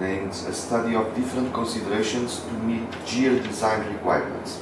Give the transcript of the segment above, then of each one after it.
contains a study of different considerations to meet gear design requirements.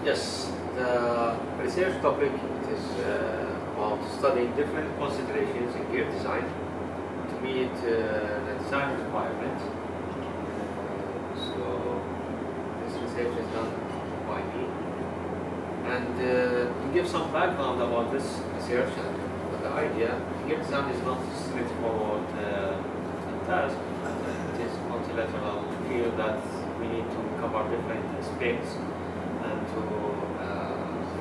Yes, the research topic is about studying different considerations in gear design to meet the design requirements. So this research is done by me. And to give some background about this research and the idea, gear design is not a straightforward task. It is a multilateral field that we need to cover different aspects and to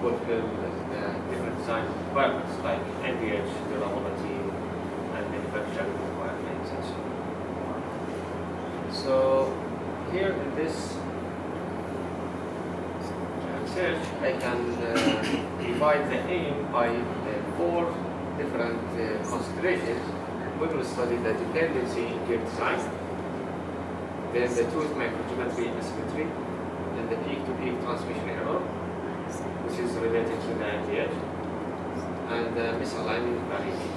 fulfill the different design requirements like NVH, durability, and manufacturing requirements and so on. So here in this research, I can divide the aim by 4 different considerations. We will study the dependency in gear design, then the tooth microgeometry asymmetry, and the peak-to-peak transmission error, which is related to the NVH, and the misalignment variation.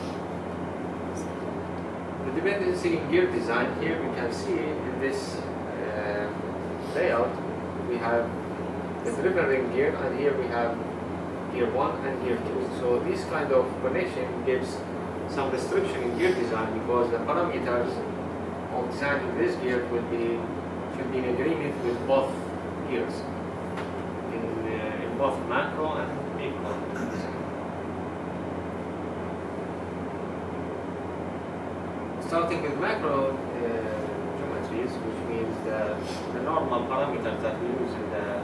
The dependency in gear design, here we can see in this layout, we have the delivery ring gear, and here we have gear 1 and gear 2. So this kind of connection gives some restriction in gear design because the parameters of designing this gear should be in agreement with both gears in both macro and micro design. Starting with macro geometries, which means the normal parameters that we use in the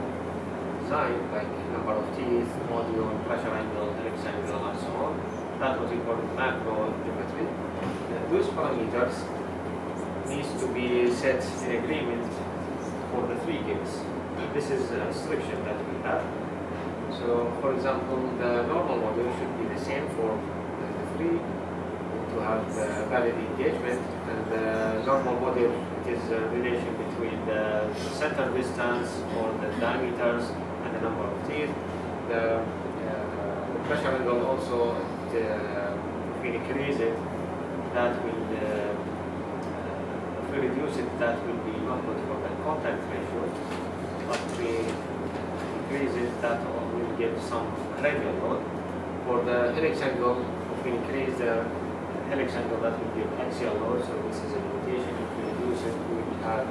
design, like number of teeth, module, pressure angle, helix angle, and so on. That's what we call macro geometry. Those parameters needs to be set in agreement for the 3 gears. This is a restriction that we have. So, for example, the normal module should be the same for the 3 to have valid engagement, and the normal module is a relation between the center distance or the diameters and the number of teeth. The pressure angle also, if we increase it, that will, if we reduce it, that will be not good for the contact ratio. But if we increase it, that will give some radial load. For the helix angle, if we increase the helix angle, that will give axial load, so this is a limitation. If we reduce it, we will have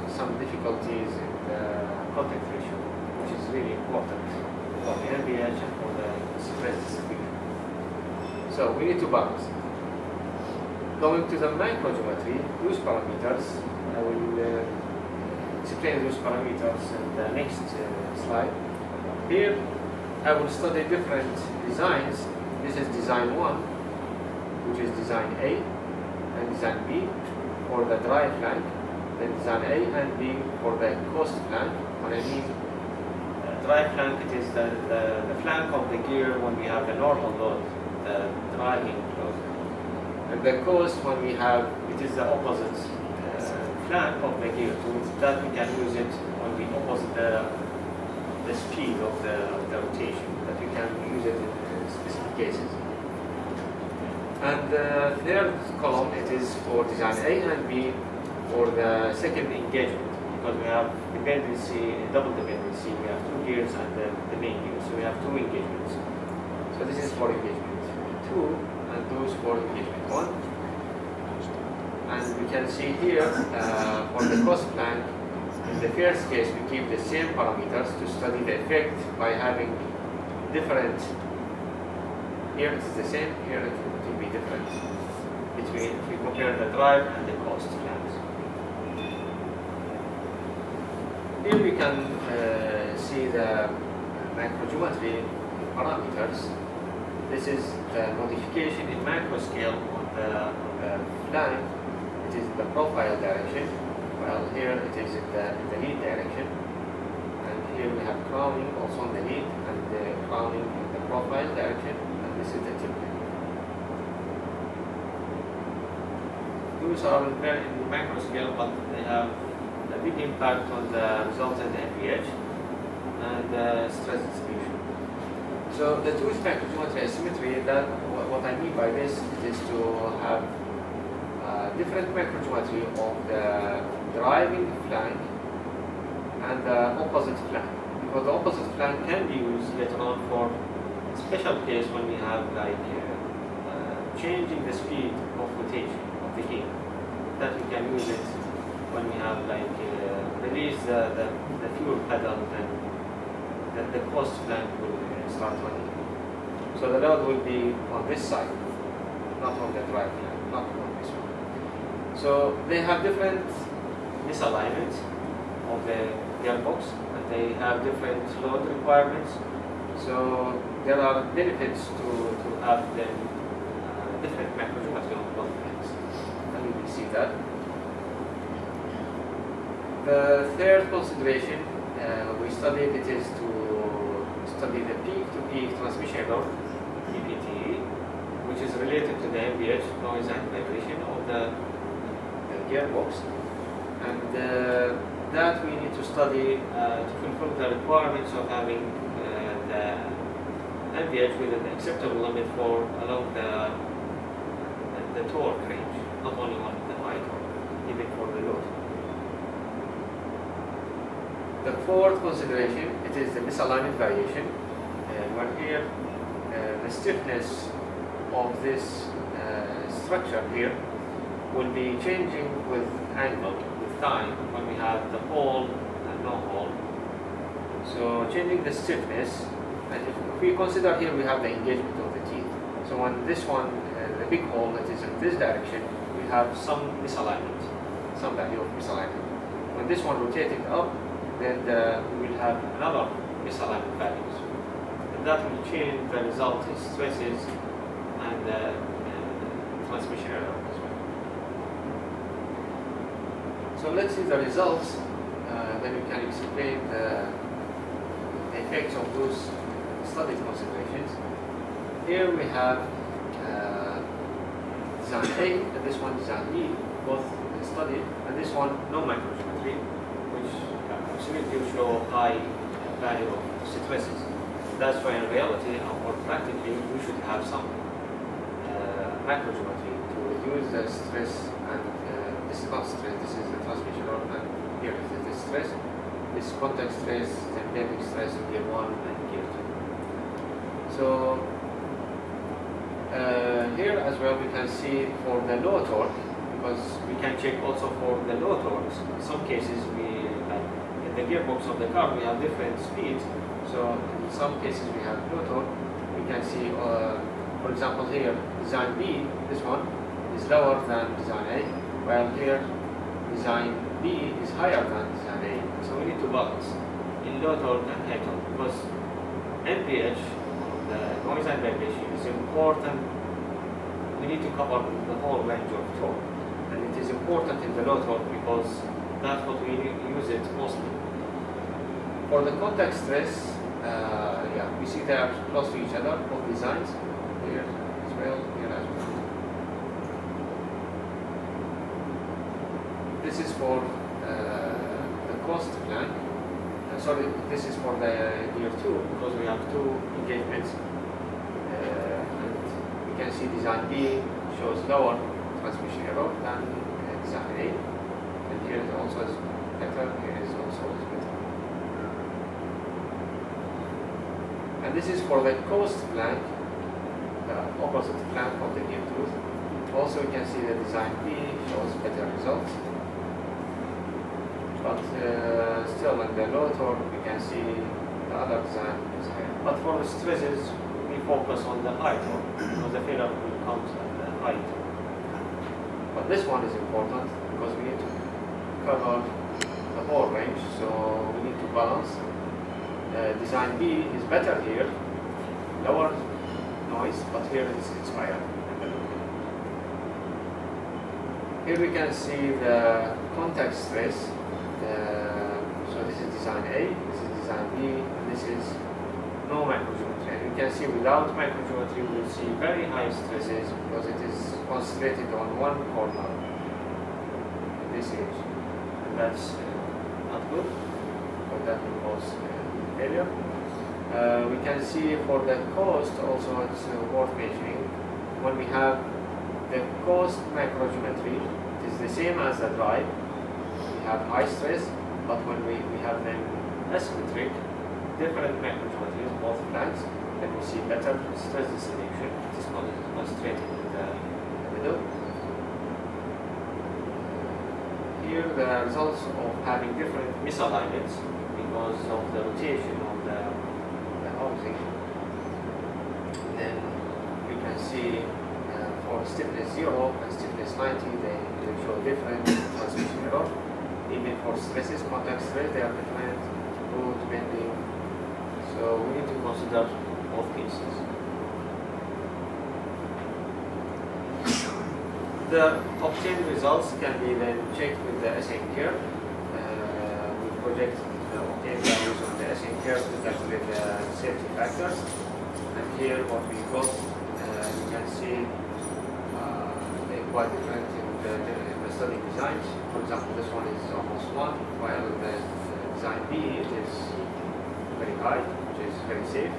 some difficulties in the contact ratio, which is really important for the NVH and for the stress distribution. So we need to balance. Going to the microgeometry, those parameters, I will explain those parameters in the next slide. Here, I will study different designs. This is design 1, which is design A, and design B for the dry flank, then design A and B for the coast flank. When I mean dry flank, it is the flank of the gear when we have the normal load, the dragging load. And the coast when we have, it is the opposite flank of the gear, so that we can use it when we opposite the speed of the rotation, that we can use it in specific cases. And the third column, it is for design A and B for the second engagement, because we have dependency, double dependency. We have 2 gears and the main gear, so we have 2 engagements. So this is for engagement 2, and those for engagement 1. And we can see here for the cost flank, in the first case we keep the same parameters to study the effect by having different. Here it is the same, here it will be different between, if we compare the drive and the cost flanks. Here we can see the macrogeometry parameters. This is the modification in macro scale on the flank. It is the profile direction, while here it is in the lead direction. And here we have crowning also on the lead, and the crowning in the profile direction, and this is the tip. Those are very in macro scale, but they have a big impact on the resultant MPH and stress distribution. So the two macrogeometry asymmetry, that what I mean by this is to have different macrogeometry of the driving flank and the opposite flank, because the opposite flank can be used later on for special case when we have like changing the speed of rotation of the gear. That we can use it when we have like release the fuel pedal, then the coast flank will start running. So the load will be on this side, not on the drive flank, not on this one. So they have different misalignments of the gearbox, and they have different load requirements. So there are benefits to have them different macrogeometry on both flanks, and we will see that. The third consideration we studied, it is to study the peak-to-peak transmission error, PPTE, which is related to the MVH, noise and vibration of the gearbox. And that we need to study to fulfill the requirements of having the MVH within the acceptable limit for along the torque range, not only on the high torque, even for the low torque. The fourth consideration, it is the misalignment variation. Where here the stiffness of this structure here will be changing with angle, with time, when we have the hole and no hole. So changing the stiffness, and if we consider here we have the engagement of the teeth. So when this one, the big hole that is in this direction, we have some misalignment, some value of misalignment. When this one rotating up, then we will have another misalignment values. And that will change the result in stresses and transmission error as well. So let's see the results, then we can explain the effects of those studied considerations. Here we have design A and this one design B, both studied, and this one no macrogeometry, which absolutely show high value of stresses. That's why in reality, or practically, we should have some macrogeometry to reduce the stress, and this is not stress, this is the transmission error, and here is the stress, this contact stress, the bending stress in gear 1 and gear 2. So here as well we can see for the low torque, because we can check also for the low torques. In some cases we, like in the gearbox of the car, we have different speeds. So in some cases we have low torque. We can see, for example here, design B, this one, is lower than design A, while here design B is higher than design A. So we need to balance in low torque and high torque, because MPH, the noise and vibration, is important. We need to cover the whole range of torque, and it is important in the low torque because that's what we use it mostly. For the contact stress, yeah, we see they are close to each other, both designs, here as well, here as well. This is for the coast flank. Sorry, this is for the gear 2, because we have two engagements. And we can see design B shows lower transmission error than design A. And here is also better, here is also better. And this is for the coast flank, the opposite flank of the gear 2. Also, we can see the design B shows better results. But still in the low torque we can see the other design is higher. But for the stresses we focus on the high torque, because the failure will come at the high torque. But this one is important because we need to cover the whole range, so we balanced. Design B is better here, lower noise, but here it's higher. Here we can see the contact stress. So this is design A, this is design B, and this is no microgeometry. And you can see without microgeometry we will see very high stresses because it is concentrated on one corner in this edge. And that's not good, but that will cause failure. We can see for the cost also it's worth mentioning. When we have the cost microgeometry, it is the same as the drive. We have high stress, but when we have them asymmetric, different microgeometries, both flanks, then we see better stress distribution. It is concentrated in the middle. Here the results of having different misalignments because of the rotation of the housing. Then we can see for stiffness 0 and stiffness 90 they show different transmission error. Even for stresses, contact stress, they are different, root bending. So we need to consider both cases. The obtained results can be then checked with the SN curve. We project the obtained values on the SN curve to calculate the safety factors. And here what we got, you can see they're quite different in the study designs. For example, this one is almost 1, while the design B it is very high, which is very safe.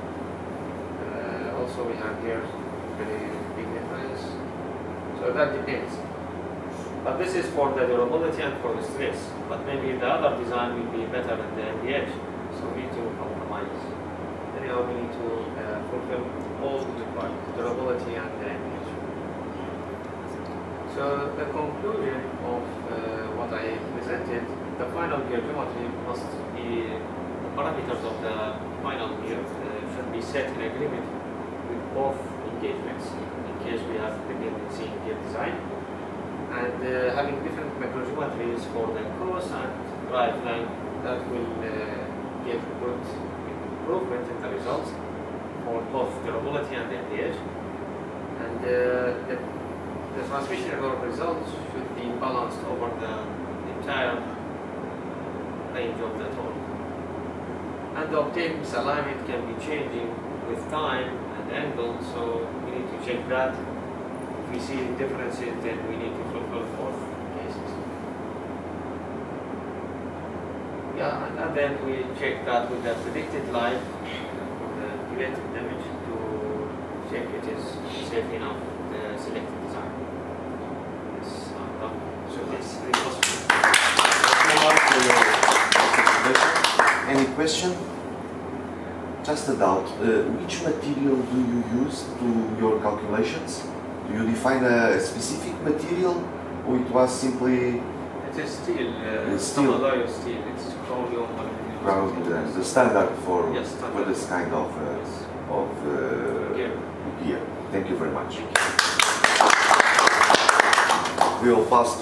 Also we have here very big difference. So that depends. But this is for the durability and for the stress. But maybe the other design will be better than the MDH. So we need to compromise. Anyhow, we need to fulfill all the requirements, durability and the MDH. So the conclusion of what I presented, the final gear geometry must be, the parameters of the final gear should be set in agreement with both engagements in case we have dependency in gear design. And having different microgeometries for the cross and drive line, that will give good improvement in the results for both durability and MDH. And the transmission error results should be balanced over the entire range of the torque. And the obtained misalignment can be changing with time and angle, so we need to check that. If we see differences, then we need to fulfill both cases. Yeah, and then we check that with the predicted life for the related damage to check it is safe enough the selected design. So that's the question. Any question? Just a doubt. Which material do you use to your calculations? Do you define a specific material, or it was simply? It is steel. Steel. Alloy steel. It's chromium. The standard for yes, standard. For this kind of gear. Thank you very much. We will pass to